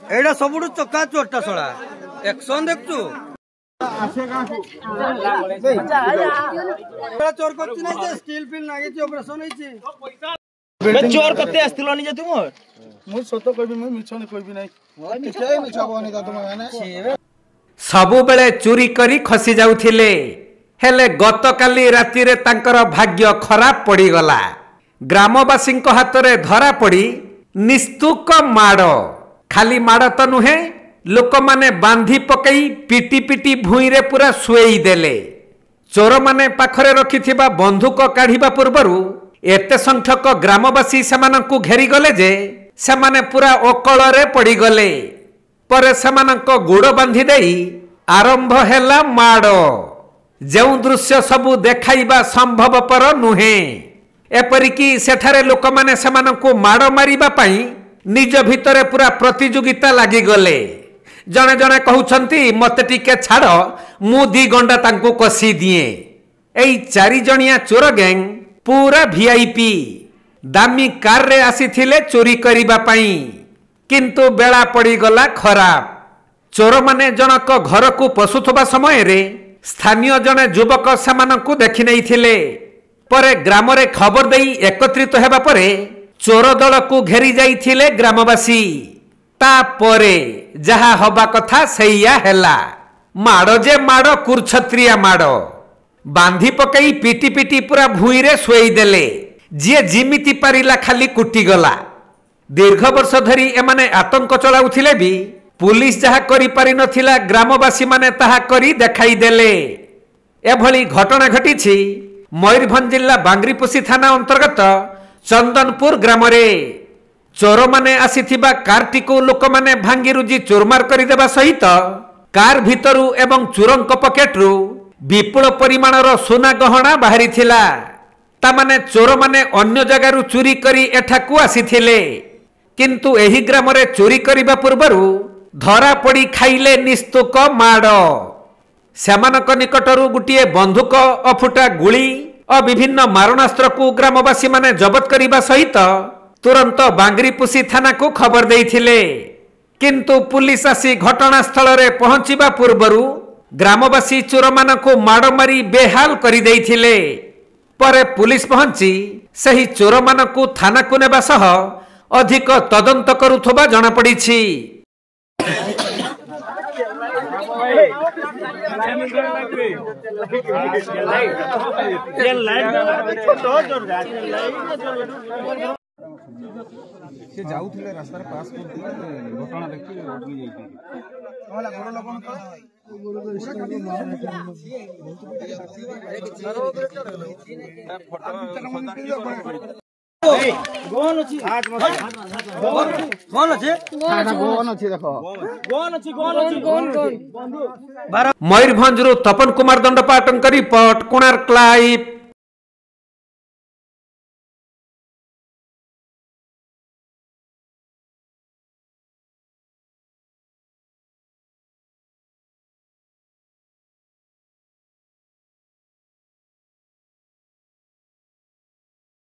एटा सबुठु चका चोरटा सड़ा एक्शन देखचु चोर करछि नै जे स्टील फिल नागे छि ऑपरेशन होइछि बे चोर करते आस्थिलो नि जे तुम मु सत कहबी मु मिछ नै कहबी नै किछे मिछ बनी त तुम माने सबु बेले चोरी करी खसी जाउथिले हेले गतकाली राति रे तांकर भाग्य खराब पड़ी गला ग्रामवासी हाथ रे धरा पड़ी निस्तुक माड़ खाली माड़ तो नुहे लोक माने बांधी पकई पिटी पिटी भूई रे पूरा सुई देले चोर माने पाखरे रखिथिबा बंधुक काढ़िबा पूर्वरु एते संख्यक ग्रामवासी सेमानंकु घेरी गले जे सेमाने पूरा ओकळ रे पड़ी गले पर सेमानंक गोड़ बांधी देई आरंभ हैला माड़ जो दृश्य सबु देखाइबा संभवपर नुहे एपरिकी सेठारे लोक माने सेमानंकु माड़ मारिबा पई निज भितरे पूरा प्रतियोगिता लागि गले जणे जणे कहउछंती मते टिके छाड़ मु दी गंडा तांकु कसी दिए एई चारि जणिया चोर गैंग पूरा वीआईपी दामी कार रे आसीथिले चोरी करिबा पई किंतु बेला पड़ी गला खराब चोर माने जनक घर को पशुथबा समय रे स्थानीय जने युवक सेमानंकु देखि नैथिले परे ग्राम रे खबर देई एकत्रित हेबा परे चोर दल को घेरी जाइथिले ग्रामवासी ता परे जहा हबा कथा सैया हेला माड़ जे माड़ कुरछत्रिया माड़ बांधी पकई पिटी पिटी पूरा भूई रे सोई देले जे जिमिति पारिला खाली कुटी गला दीर्घ वर्ष धरी एमाने आतंक चलाउथिले भी पुलिस जहा करि पारि नथिला ग्रामवासी माने ताहा करी देखाई देले एभली घटना घटिछि मयूरभंज जिला बांग्रीपोषी थाना अंतर्गत चंदनपुर ग्राम रे चोर माने आसीथिबा कारटी को लोक माने भांगी रुजी चोरमार करि देबा सहित कार भितरु एवं चोरंक पकेटरु विपुल परिमाणर सोना गहना बाहरी थिला ता माने चोर माने अन्य जगारु चोरी करी एठाकू आसीथिले किंतु एही ग्राम रे चोरी करिबा पूर्वरु धरा पड़ी खाइले निस्तुक माड़ सेमानक निकटरू गुटिए बंधुक अफुटा गुली और विभिन्न मारणास्त्र को ग्रामवासी माने जबत करिबा सहित तुरंत बांग्रीपोषी थाना को खबर देइथिले किंतु पुलिस आसी घटनास्थल रे पहुंचीबा पूर्वरु ग्रामवासी चोर मानकु माड़ मारी बेहाल करि देइथिले परे पुलिस पहुंची सही चोर मानकु थाना को नेबा सह अधिक तदंत करुथबा जणा पड़िछि से जाउथिले रास्ता रे पास करथि घटना देखि अटकी जाइथि होला गोड़ लोगन गोन अछि गोन अछि गोन अछि देखो गोन अछि गोन मयूरभंज तपन कुमार दंडपाटन रिपोर्ट कोणार्क लाइव।